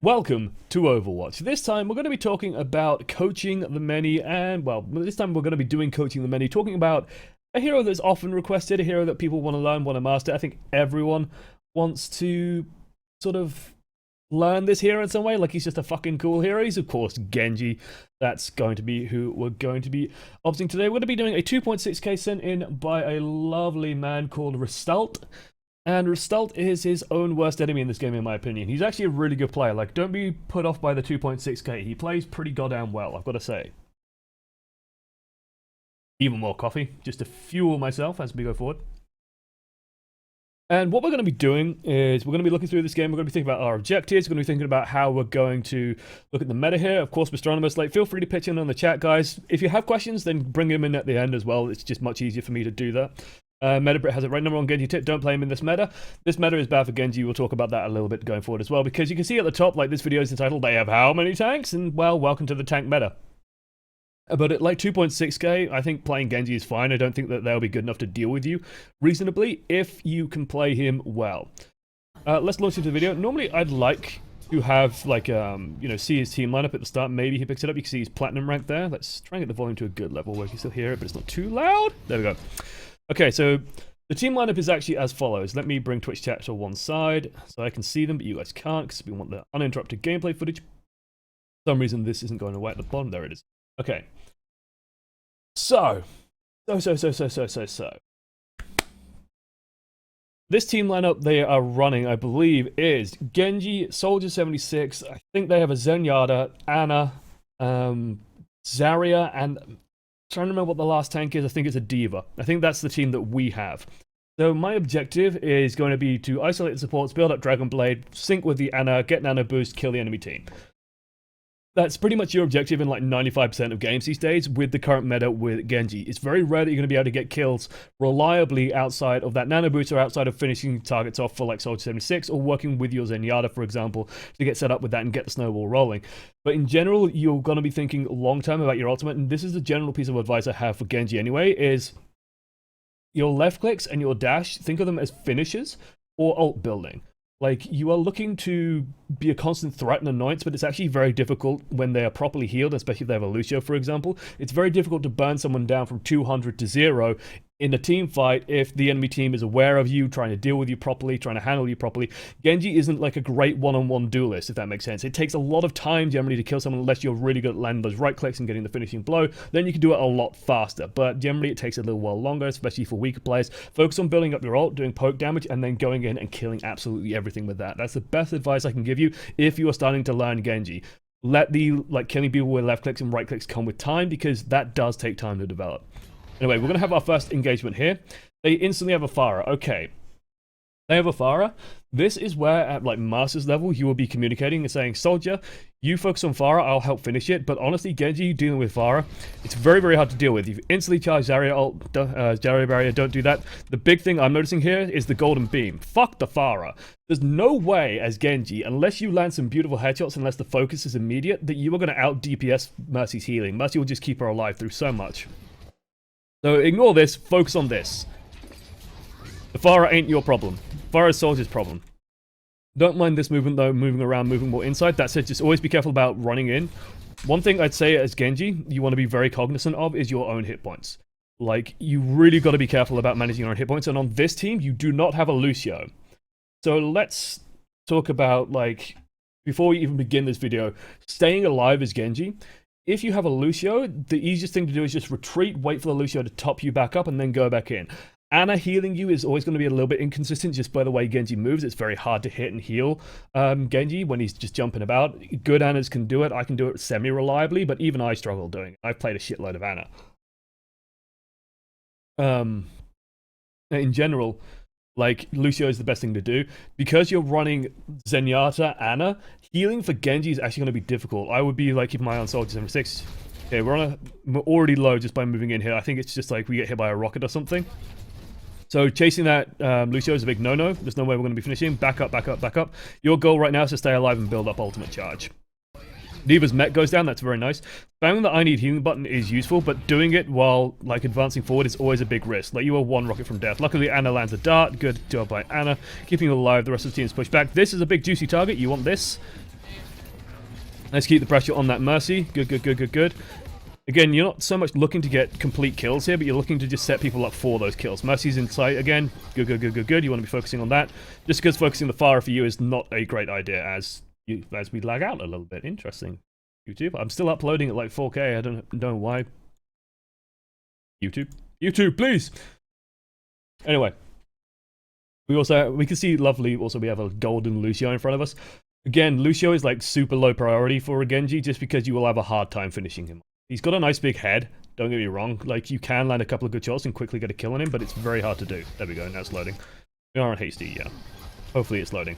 Welcome to Overwatch. This time we're going to be talking about coaching the many, and well, this time we're going to be doing coaching the many, talking about a hero that's often requested, a hero that people want to learn, want to master. I think everyone wants to sort of learn this hero in some way, like he's just a fucking cool hero. He's of course Genji. That's going to be who we're going to be opting today. We're going to be doing a 2.6k sent in by a lovely man called Restalt. And Restalt is his own worst enemy in this game, in my opinion. He's actually a really good player. Like, don't be put off by the 2.6k. He plays pretty goddamn well, I've got to say. Even more coffee, just to fuel myself as we go forward. And what we're going to be doing is we're going to be looking through this game. We're going to be thinking about our objectives. We're going to be thinking about how we're going to look at the meta here. Of course, Astronomers, like, feel free to pitch in on the chat, guys. If you have questions, then bring them in at the end as well. It's just much easier for me to do that. Metabrit has it right number on Genji tip. Don't play him in this meta. This meta is bad for Genji. We'll talk about that a little bit going forward as well, because you can see at the top, like, this video is entitled, "They have how many tanks?" And, well, welcome to the tank meta. But at like 2.6k, I think playing Genji is fine. I don't think that they'll be good enough to deal with you reasonably if you can play him well. Let's launch into the video. Normally, I'd like to have, like, see his team lineup at the start. Maybe he picks it up. You can see he's platinum rank there. Let's try and get the volume to a good level where you can still hear it, but it's not too loud. There we go. Okay, so the team lineup is actually as follows. Let me bring Twitch chat to one side so I can see them, but you guys can't because we want the uninterrupted gameplay footage. For some reason, this isn't going away at the bottom. There it is. Okay. So. This team lineup they are running, I believe, is Genji, Soldier 76. I think they have a Zenyatta, Ana, Zarya, and trying to remember what the last tank is. I think it's a Diva. I think that's the team that we have. So my objective is going to be to isolate the supports, build up Dragon Blade, sync with the Ana, get Nano Boost, kill the enemy team. That's pretty much your objective in like 95% of games these days with the current meta with Genji. It's very rare that you're going to be able to get kills reliably outside of that Nano Boost or outside of finishing targets off for like Soldier 76 or working with your Zenyatta, for example, to get set up with that and get the snowball rolling. But in general, you're going to be thinking long term about your ultimate, and this is the general piece of advice I have for Genji anyway, is your left clicks and your dash, think of them as finishers or ult building. Like, you are looking to be a constant threat and annoyance, but it's actually very difficult when they are properly healed, especially if they have a Lucio, for example. It's very difficult to burn someone down from 200 to 0 in a team fight if the enemy team is aware of you, trying to deal with you properly, trying to handle you properly. Genji isn't like a great one-on-one duelist, if that makes sense. It takes a lot of time generally to kill someone unless you're really good at landing those right clicks and getting the finishing blow. Then you can do it a lot faster, but generally it takes a little while longer, especially for weaker players. Focus on building up your ult, doing poke damage, and then going in and killing absolutely everything with that. That's the best advice I can give you if you are starting to learn Genji. Let the killing people with left clicks and right clicks come with time, because that does take time to develop. Anyway, we're going to have our first engagement here. They instantly have a Pharah. Okay. They have a Pharah. This is where, at like Master's level, you will be communicating and saying, "Soldier, you focus on Pharah, I'll help finish it." But honestly, Genji, dealing with Pharah, it's very, very hard to deal with. You've instantly charged Zarya ult, Zarya barrier, don't do that. The big thing I'm noticing here is the golden beam. Fuck the Pharah. There's no way, as Genji, unless you land some beautiful headshots, unless the focus is immediate, that you are going to out DPS Mercy's healing. Mercy will just keep her alive through so much. So ignore this, focus on this. The Pharah ain't your problem. Pharah's Soldier's problem. Don't mind this movement though, moving around, moving more inside. That said, just always be careful about running in. One thing I'd say as Genji, you want to be very cognizant of is your own hit points. Like, you really got to be careful about managing your own hit points, and on this team, you do not have a Lucio. So let's talk about, like, before we even begin this video, staying alive as Genji. If you have a Lucio, the easiest thing to do is just retreat, wait for the Lucio to top you back up, and then go back in. Ana healing you is always going to be a little bit inconsistent just by the way Genji moves. It's very hard to hit and heal Genji when he's just jumping about. Good Anas can do it. I can do it semi-reliably, but even I struggle doing it. I've played a shitload of Ana. In general, like, Lucio is the best thing to do. Because you're running Zenyatta, Ana, healing for Genji is actually going to be difficult. I would be, like, keeping my eye on Soldier 76. Okay, we're already low just by moving in here. I think it's just like we get hit by a rocket or something. So chasing that Lucio is a big no-no. There's no way we're going to be finishing. Back up, back up, back up. Your goal right now is to stay alive and build up ultimate charge. Diva's mech goes down, that's very nice. Spamming the I need healing button is useful, but doing it while, like, advancing forward is always a big risk. Like, you are one rocket from death. Luckily, Ana lands a dart. Good job by Ana. Keeping you alive, the rest of the team is pushed back. This is a big juicy target, you want this. Let's keep the pressure on that Mercy. Good, good, good, good, good. Again, you're not so much looking to get complete kills here, but you're looking to just set people up for those kills. Mercy's in sight again. Good, good, good, good, good. You want to be focusing on that. Just because focusing the fire for you is not a great idea as we lag out a little bit. Interesting. YouTube. I'm still uploading at like 4K. I don't know why. YouTube, please. Anyway, we can see lovely. Also, we have a golden Lucio in front of us. Again, Lucio is like super low priority for a Genji, just because you will have a hard time finishing him. He's got a nice big head. Don't get me wrong. Like, you can land a couple of good shots and quickly get a kill on him, but it's very hard to do. There we go. Now it's loading. We are on HD. Yeah. Hopefully it's loading.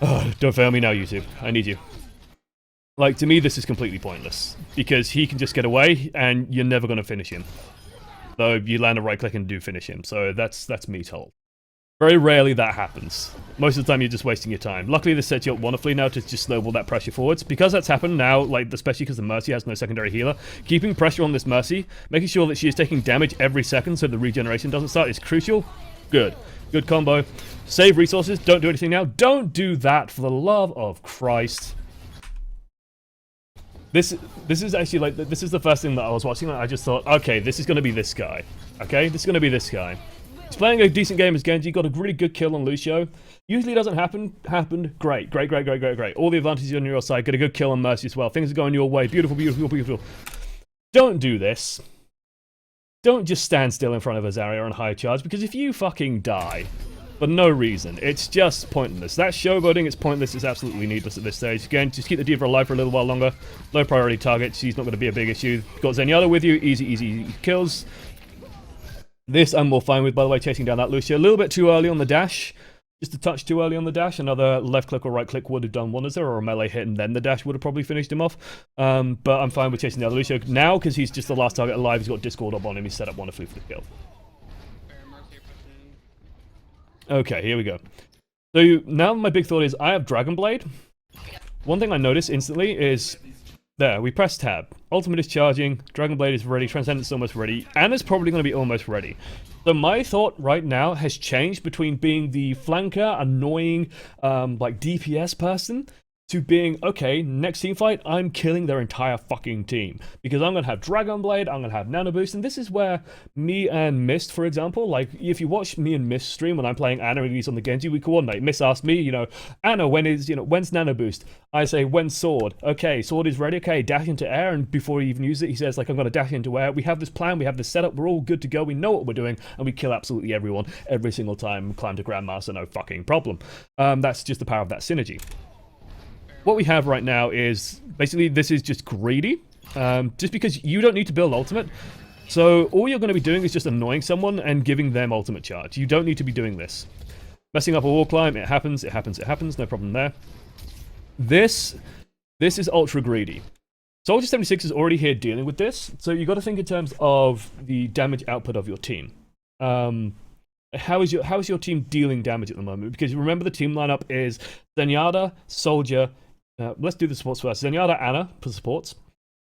Oh, don't fail me now, YouTube. I need you. Like, to me, this is completely pointless, because he can just get away, and you're never going to finish him. Though you land a right click and do finish him, so that's me told. Very rarely that happens. Most of the time, you're just wasting your time. Luckily, this sets you up wonderfully now to just snowball that pressure forwards. Because that's happened now, like, especially because the Mercy has no secondary healer, keeping pressure on this Mercy, making sure that she is taking damage every second so the regeneration doesn't start is crucial. Good. Good combo. Save resources. Don't do anything now. Don't do that, for the love of Christ. This is actually, like, this is the first thing that I was watching, and I just thought, okay, this is going to be this guy. Okay? This is going to be this guy. He's playing a decent game as Genji, got a really good kill on Lucio. Usually doesn't happen. Happened. Great. Great. All the advantages on your side. Get a good kill on Mercy as well. Things are going your way. Beautiful, beautiful, beautiful. Don't do this. Don't just stand still in front of a Zarya on high charge, because if you fucking die for no reason, it's just pointless. That showboating, it's pointless. It's absolutely needless at this stage. Again, just keep the D.Va alive for a little while longer. Low priority target. She's not going to be a big issue. Got Zenyatta with you. Easy kills. This I'm more fine with, by the way, chasing down that Lucio. A little bit too early on the dash. Just a touch too early on the dash. Another left click or right click would have done wonders there, or a melee hit and then the dash would have probably finished him off. But I'm fine with chasing down Lucio now, because he's just the last target alive. He's got Discord up on him. He's set up wonderfully for the kill. Okay, here we go. So now my big thought is I have Dragon Blade. One thing I notice instantly is... There, we press tab. Ultimate is charging, Dragon Blade is ready, Transcendence almost ready, Anna's probably going to be almost ready. So my thought right now has changed between being the flanker, annoying, like DPS person, to being, okay, next team fight, I'm killing their entire fucking team. Because I'm going to have Dragon Blade, I'm going to have Nano Boost, and this is where me and Mist, for example, like, if you watch me and Mist stream when I'm playing Anna and he's on the Genji, we coordinate. Mist asks me, you know, Anna, when's Nano Boost? I say, when's Sword? Okay, Sword is ready, okay, dash into air, and before he even uses it, he says, like, I'm going to dash into air. We have this plan, we have this setup, we're all good to go, we know what we're doing, and we kill absolutely everyone every single time, climb to Grandmaster, no fucking problem. That's just the power of that synergy. What we have right now is, basically, this is just greedy, just because you don't need to build ultimate, so all you're going to be doing is just annoying someone and giving them ultimate charge. You don't need to be doing this. Messing up a wall climb, it happens, no problem there. This is ultra greedy. Soldier 76 is already here dealing with this, so you've got to think in terms of the damage output of your team. How is your team dealing damage at the moment? Because remember, the team lineup is Zenyatta, Soldier. Let's do the supports first. Zenyatta, Anna for supports.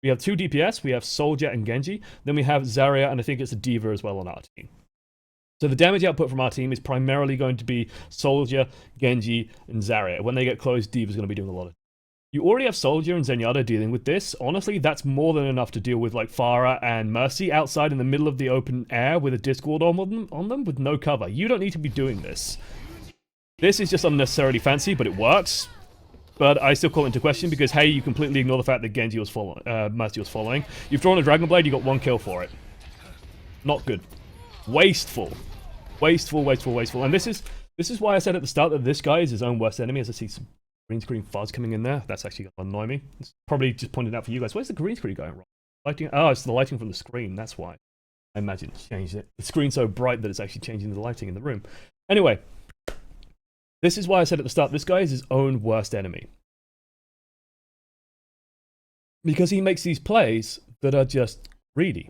We have 2 DPS. We have Soldier and Genji. Then we have Zarya, and I think it's a D.Va as well on our team. So the damage output from our team is primarily going to be Soldier, Genji, and Zarya. When they get close, D.Va's going to be doing a lot of. You already have Soldier and Zenyatta dealing with this. Honestly, that's more than enough to deal with, like, Pharah and Mercy outside in the middle of the open air with a Discord on them with no cover. You don't need to be doing this. This is just unnecessarily fancy, but it works. But I still call it into question because, hey, you completely ignore the fact that Genji was following, Mercy was following. You've drawn a Dragon Blade, you got 1 kill for it. Not good. Wasteful. And this is why I said at the start that this guy is his own worst enemy, as I see some green screen fuzz coming in there. That's actually going to annoy me. It's probably just pointed out for you guys. Where's the green screen going wrong? Lighting? Oh, it's the lighting from the screen. That's why. I imagine it's changed it. The screen's so bright that it's actually changing the lighting in the room. Anyway, this is why I said at the start, this guy is his own worst enemy. Because he makes these plays that are just greedy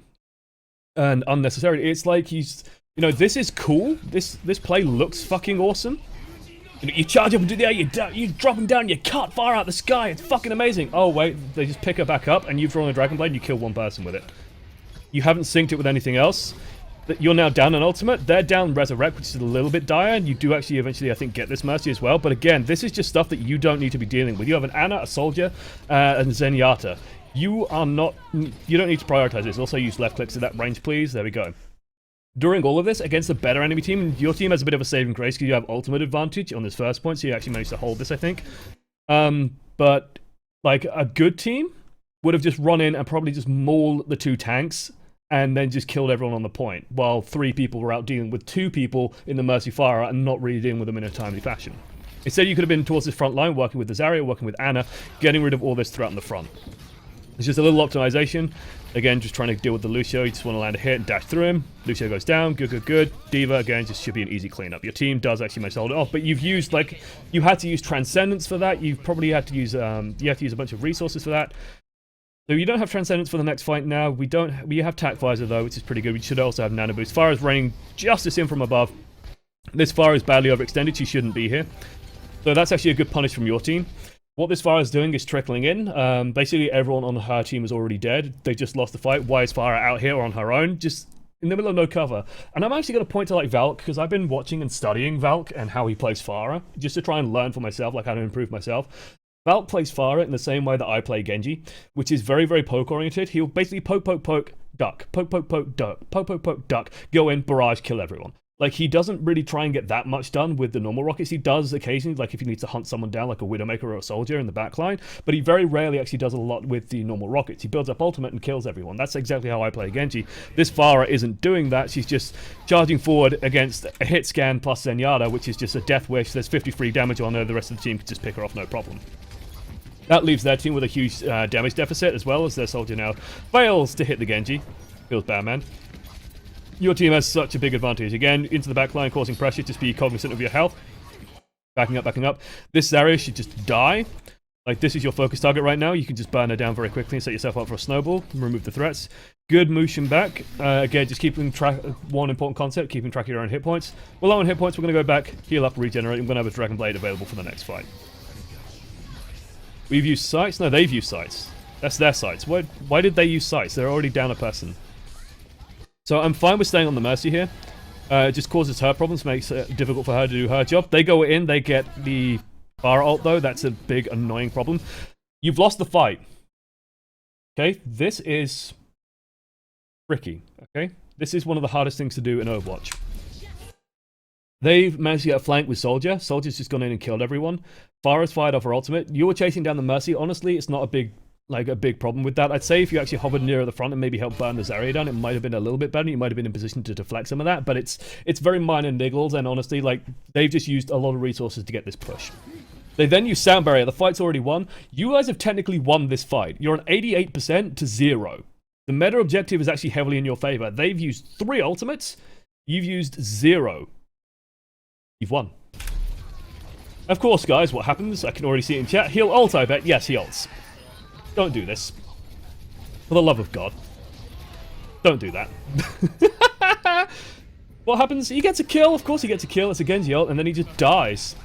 and unnecessary. It's like he's, you know, this is cool. This play looks fucking awesome. You know, you charge up into the air, you drop him down, you cut fire out the sky. It's fucking amazing. Oh wait, they just pick her back up, and you've drawn a Dragon Blade, and you kill 1 person with it. You haven't synced it with anything else. You're now down an ultimate. They're down Resurrect, which is a little bit dire. And you do actually eventually, I think, get this Mercy as well. But again, this is just stuff that you don't need to be dealing with. You have an Ana, a Soldier, and Zenyatta. You don't need to prioritize this. Also use left clicks at that range, please. There we go. During all of this, against a better enemy team, your team has a bit of a saving grace because you have ultimate advantage on this first point, so you actually managed to hold this, I think. But, like, a good team would have just run in and probably just mauled the 2 tanks and then just killed everyone on the point, while 3 people were out dealing with 2 people in the Mercy Fire and not really dealing with them in a timely fashion. Instead, you could have been towards this front line, working with the Zarya, working with Ana, getting rid of all this threat in the front. It's just a little optimization. Again, just trying to deal with the Lucio. You just want to land a hit and dash through him. Lucio goes down. Good, good, good. D.Va, again, just should be an easy cleanup. Your team does actually manage to hold it off, but you've used, like, you had to use Transcendence for that. You've probably had to use, you have to use a bunch of resources for that. So you don't have Transcendence for the next fight now. We have Tac Visor, though, which is pretty good. We should also have Nano Boost. Pharah's raining justice in from above. This Pharah is badly overextended. She shouldn't be here. So that's actually a good punish from your team. What this Pharah is doing is trickling in. Basically, everyone on her team is already dead. They just lost the fight. Why is Pharah out here on her own? Just in the middle of no cover. And I'm actually going to point to, like, Valk, because I've been watching and studying Valk and how he plays Pharah, just to try and learn for myself, like, how to improve myself. Valk plays Pharah in the same way that I play Genji, which is very, very poke-oriented. He'll basically poke, poke, poke, duck. Poke, poke, poke, duck. Poke, poke, poke, duck. Go in, barrage, kill everyone. Like, he doesn't really try and get that much done with the normal rockets. He does occasionally, like, if he needs to hunt someone down, like a Widowmaker or a Soldier in the backline, but he very rarely actually does a lot with the normal rockets. He builds up ultimate and kills everyone. That's exactly how I play Genji. This Pharah isn't doing that. She's just charging forward against a hit scan plus Zenyatta, which is just a death wish. There's 53 damage on her. The rest of the team can just pick her off, no problem. That leaves their team with a huge damage deficit, as well as their Soldier now fails to hit the Genji. Feels bad, man. Your team has such a big advantage. Again, into the backline, causing pressure. Just be cognizant of your health. Backing up, backing up. This Zarya should just die. Like, this is your focus target right now. You can just burn her down very quickly and set yourself up for a snowball and remove the threats. Good motion back. Again, just keeping track of one important concept, keeping track of your own hit points. We're low on hit points. We're going to go back, heal up, regenerate. I'm going to have a Dragon Blade available for the next fight. We've used sights? No, they've used sights. That's their sights. Why did they use sights? They're already down a person. So I'm fine with staying on the Mercy here. It just causes her problems, makes it difficult for her to do her job. They go in, they get the Pharah ult though. That's a big annoying problem. You've lost the fight. Okay, this is tricky. Okay, this is one of the hardest things to do in Overwatch. They've managed to get a flank with Soldier. Soldier's just gone in and killed everyone. Pharah's fired off her ultimate. You were chasing down the Mercy. Honestly, it's not a big problem with that. I'd say if you actually hovered nearer the front and maybe helped burn the Zarya down, it might have been a little bit better. You might have been in position to deflect some of that, but it's very minor niggles, and honestly, like, they've just used a lot of resources to get this push. They then use Sound Barrier. The fight's already won. You guys have technically won this fight. You're on 88% to 0. The meta objective is actually heavily in your favor. They've used 3 ultimates. You've used 0. You've won. Of course, guys, what happens? I can already see it in chat. He'll ult, I bet. Yes, he ults. Don't do this. For the love of God. Don't do that. What happens? He gets a kill. Of course he gets a kill. It's a Genji ult, and then he just dies.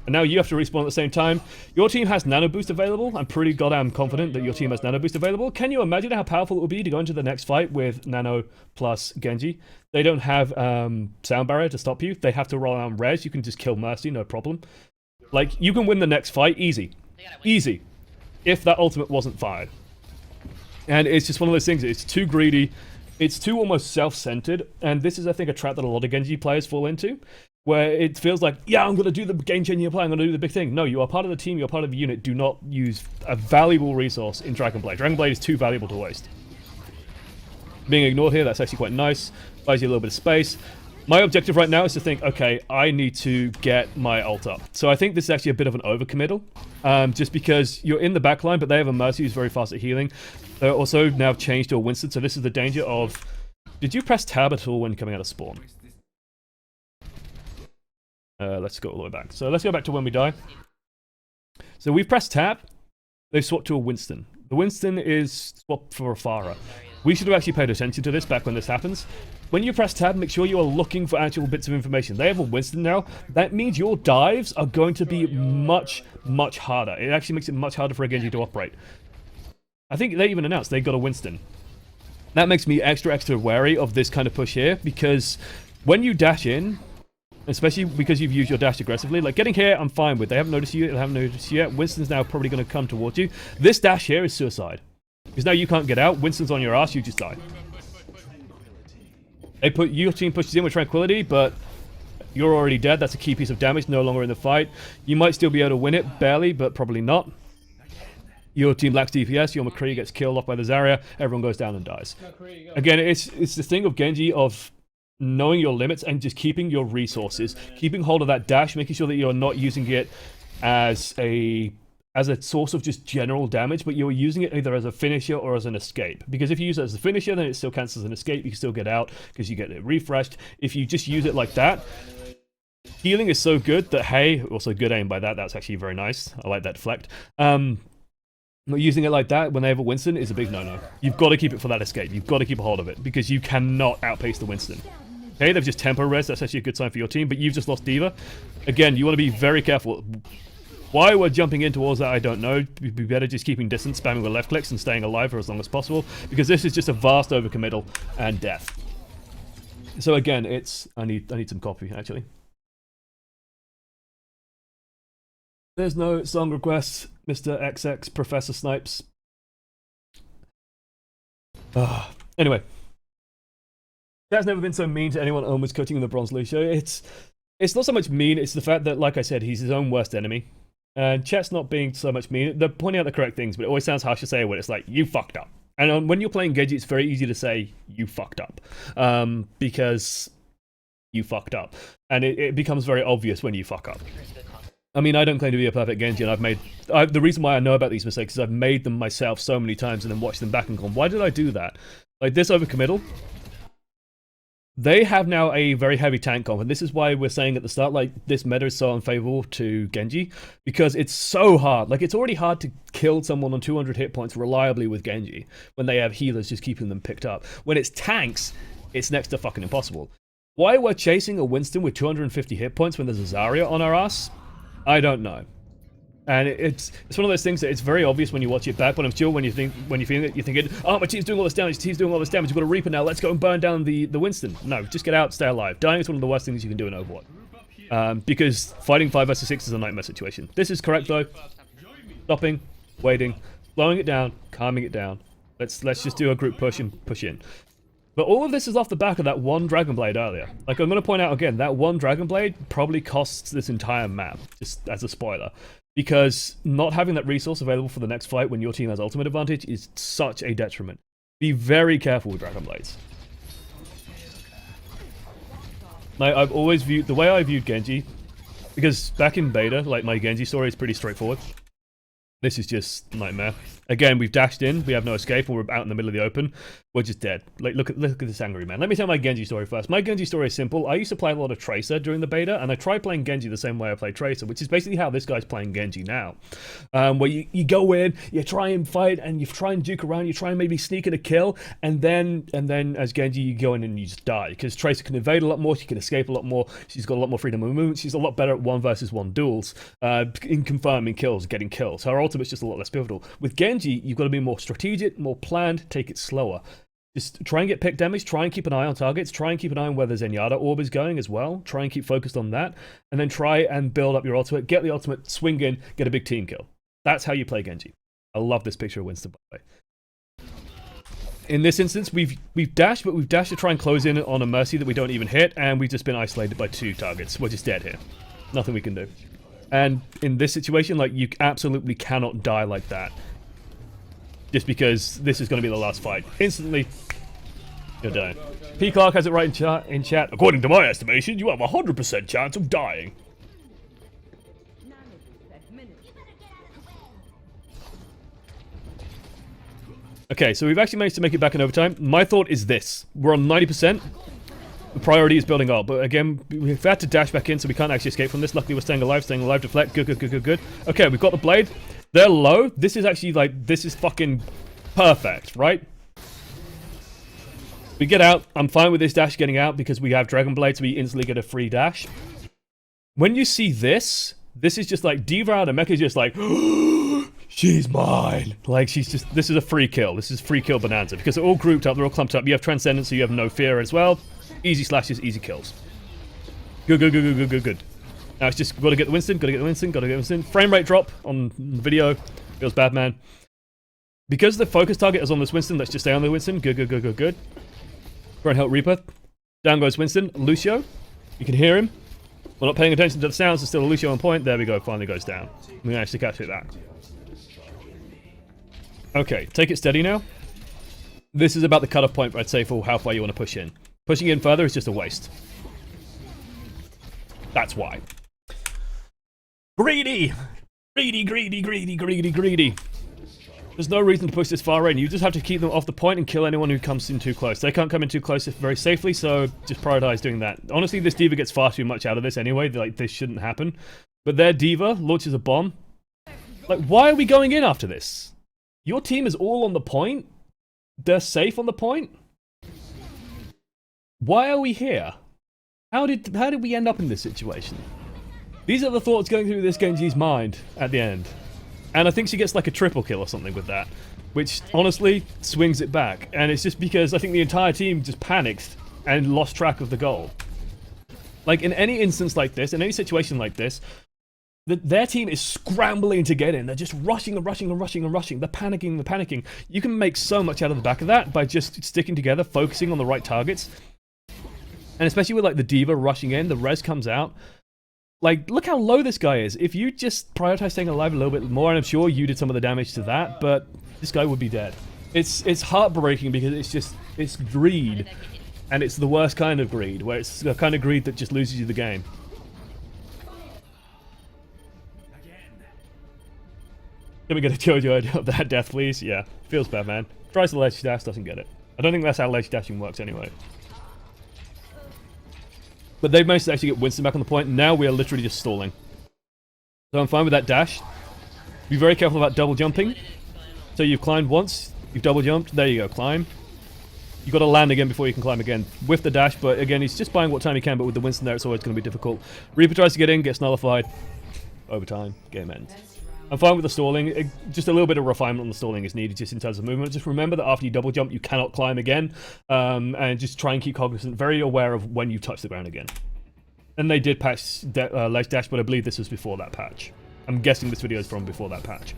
And now you have to respawn at the same time. Your team has Nano Boost available. I'm pretty goddamn confident that your team has Nano Boost available. Can you imagine how powerful it would be to go into the next fight with Nano plus Genji? They don't have Sound Barrier to stop you. They have to roll on res. You can just kill Mercy, no problem. Like, you can win the next fight easy. Easy. If that ultimate wasn't fired. And it's just one of those things. It's too greedy. It's too almost self-centered. And this is, I think, a trap that a lot of Genji players fall into. Where it feels like, yeah, I'm going to do the game-changing play, I'm going to do the big thing. No, you are part of the team, you're part of the unit. Do not use a valuable resource in Dragon Blade. Dragon Blade is too valuable to waste. Being ignored here, that's actually quite nice. Buys you a little bit of space. My objective right now is to think, okay, I need to get my ult up. So I think this is actually a bit of an overcommittal. Just because you're in the backline, but they have a Mercy who's very fast at healing. They're also now changed to a Winston, so this is the danger of... Did you press tab at all when coming out of spawn? Let's go all the way back. So let's go back to when we die. So we've pressed tab. They've swapped to a Winston. The Winston is swapped for a Pharah. We should have actually paid attention to this back when this happens. When you press tab, make sure you are looking for actual bits of information. They have a Winston now. That means your dives are going to be much, much harder. It actually makes it much harder for a Genji to operate. I think they even announced they got a Winston. That makes me extra wary of this kind of push here, because when you dash in, especially because you've used your dash aggressively, like getting here I'm fine with. They haven't noticed you, they haven't noticed you yet. Winston's now probably going to come towards you. This dash here is suicide. Because now you can't get out, Winston's on your ass, you just die. Your team pushes in with Tranquility, but you're already dead. That's a key piece of damage, no longer in the fight. You might still be able to win it, barely, but probably not. Your team lacks DPS, your McCree gets killed off by the Zarya, everyone goes down and dies. Again, it's the thing of Genji of knowing your limits and just keeping your resources, keeping hold of that dash, making sure that you're not using it as a source of just general damage, but you're using it either as a finisher or as an escape. Because if you use it as a finisher, then it still counts as an escape, you can still get out because you get it refreshed. If you just use it like that, healing is so good that, hey, also good aim by that, that's actually very nice. I like that deflect. Using it like that when they have a Winston is a big no-no. You've got to keep it for that escape. You've got to keep a hold of it because you cannot outpace the Winston. Okay, they've just tempo res. That's actually a good sign for your team, but you've just lost D.Va. Again, you want to be very careful. Why we're jumping in towards that, I don't know. We'd be better just keeping distance, spamming with left clicks and staying alive for as long as possible, because this is just a vast overcommittal and death. So again, it's... I need some coffee, actually. There's no song requests, Mr. XX Professor Snipes. Anyway. Chat's never been so mean to anyone almost coaching in the Bronze League show. It's not so much mean, it's the fact that, like I said, he's his own worst enemy. And chat's not being so much mean. They're pointing out the correct things, but it always sounds harsh to say when it's like, you fucked up. And when you're playing Genji, it's very easy to say, you fucked up. Because you fucked up. And it becomes very obvious when you fuck up. I mean, I don't claim to be a perfect Genji, and the reason why I know about these mistakes is I've made them myself so many times and then watched them back and gone, why did I do that? Like, this overcommittal, they have now a very heavy tank comp, and this is why we're saying at the start, like, this meta is so unfavorable to Genji, because it's so hard. Like, it's already hard to kill someone on 200 hit points reliably with Genji, when they have healers just keeping them picked up. When it's tanks, it's next to fucking impossible. Why we're chasing a Winston with 250 hit points when there's a Zarya on our ass? I don't know. And it's one of those things that it's very obvious when you watch it back, but I'm sure when you're feeling it, you're thinking, oh, my team's doing all this damage, the team's doing all this damage, we've got a Reaper now, let's go and burn down the Winston. No, just get out, stay alive. Dying is one of the worst things you can do in Overwatch. Because fighting 5 versus 6 is a nightmare situation. This is correct though. Stopping, waiting, slowing it down, calming it down. Let's just do a group push and push in. But all of this is off the back of that one Dragon Blade earlier. Like, I'm going to point out again, that one Dragon Blade probably costs this entire map, just as a spoiler. Because not having that resource available for the next fight when your team has ultimate advantage is such a detriment. Be very careful with Dragon Blades. Like, I've always viewed, the way I viewed Genji, because back in beta, like, my Genji story is pretty straightforward. This is just nightmare. Again, we've dashed in, we have no escape, and we're out in the middle of the open. We're just dead. Like, look at this angry man. Let me tell my Genji story first. My Genji story is simple. I used to play a lot of Tracer during the beta, and I tried playing Genji the same way I played Tracer, which is basically how this guy's playing Genji now. Where you go in, you try and fight, and you try and duke around, you try and maybe sneak in a kill, and then as Genji, you go in and you just die. Because Tracer can evade a lot more, she can escape a lot more, she's got a lot more freedom of movement, she's a lot better at 1 versus 1 duels, in confirming kills, getting kills. Her ultimate's just a lot less pivotal. With Genji, you've got to be more strategic, more planned, take it slower. Just try and get pick damage, try and keep an eye on targets, try and keep an eye on where the Zenyatta orb is going as well, try and keep focused on that, and then try and build up your ultimate, get the ultimate, swing in, get a big team kill. That's how you play Genji. I love this picture of Winston, by the way. In this instance, we've dashed, but we've dashed to try and close in on a Mercy that we don't even hit, and we've just been isolated by 2 targets. We're just dead here. Nothing we can do. And in this situation, like, you absolutely cannot die like that. Just because this is going to be the last fight. Instantly, you're dying. P. Clark has it right in chat. According to my estimation, you have a 100% chance of dying. Okay, so we've actually managed to make it back in overtime. My thought is this. We're on 90%. The priority is building up, but again, we've had to dash back in, so we can't actually escape from this. Luckily, we're staying alive, deflect. Good. Okay, we've got the blade. They're low. This is actually, like, this is fucking perfect, right? We get out. I'm fine with this dash getting out because we have Dragon Blade, so we instantly get a free dash. When you see this, this is just like D.Va out and Mecha is just like, she's mine. Like, she's just, this is a free kill. This is free kill bonanza because they're all grouped up, they're all clumped up. You have Transcendence, so you have no fear as well. Easy slashes, easy kills. Good, good, good, good, good, good, good. Now it's just gotta get the Winston, gotta get the Winston, gotta get the Winston. Frame rate drop on video. Feels bad, man. Because the focus target is on this Winston, let's just stay on the Winston. Good, good, good, good, good. Go and help Reaper. Down goes Winston. Lucio. You can hear him. We're not paying attention to the sounds. There's still a Lucio on point. There we go. Finally goes down. We managed to capture that. Okay, take it steady now. This is about the cutoff point, I'd say, for how far you want to push in. Pushing in further is just a waste. That's why. Greedy! Greedy, greedy, greedy, greedy, greedy. There's no reason to push this far in. You just have to keep them off the point and kill anyone who comes in too close. They can't come in too close very safely, so just prioritize doing that. Honestly, this D.Va gets far too much out of this anyway. Like, this shouldn't happen. But their D.Va launches a bomb. Like, why are we going in after this? Your team is all on the point? They're safe on the point? Why are we here? How did we end up in this situation? These are the thoughts going through this Genji's mind at the end. And I think she gets like a triple kill or something with that, which honestly swings it back. And it's just because I think the entire team just panicked and lost track of the goal. Like, in any instance like this, in any situation like this, their team is scrambling to get in. They're just rushing and rushing and rushing and rushing. They're panicking and panicking. You can make so much out of the back of that by just sticking together, focusing on the right targets. And especially with like the D.Va rushing in, the res comes out. Like, look how low this guy is. If you just prioritize staying alive a little bit more, and I'm sure you did some of the damage to that, but this guy would be dead. It's heartbreaking because it's greed. And it's the worst kind of greed, where it's the kind of greed that just loses you the game. Can we get a JoJo idea of that death, please? Yeah, feels bad, man. Tries the ledge dash, doesn't get it. I don't think that's how ledge dashing works anyway. But they've managed to actually get Winston back on the point. Now we are literally just stalling. So I'm fine with that dash. Be very careful about double jumping. So you've climbed once, you've double jumped, there you go, climb. You've got to land again before you can climb again with the dash, but again, he's just buying what time he can, but with the Winston there, it's always going to be difficult. Reaper tries to get in, gets nullified. Overtime, game ends. I'm fine with the stalling. Just a little bit of refinement on the stalling is needed just in terms of movement. Just remember that after you double jump, you cannot climb again. And just try and keep cognizant, very aware of when you touch the ground again. And they did patch ledge dash, but I believe this was before that patch. I'm guessing this video is from before that patch.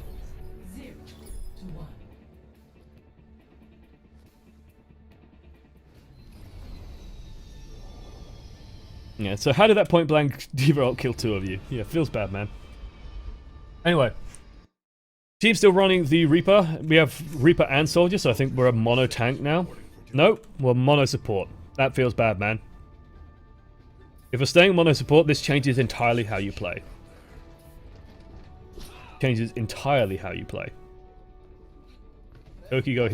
Yeah, so how did that point blank D.Va ult kill two of you? Yeah, feels bad, man. Anyway. Team still running the Reaper. We have Reaper and Soldier, so I think we're a mono tank now. No, we're mono support. That feels bad, man. If we're staying mono support, this changes entirely how you play. Changes entirely how you play. Oki go here.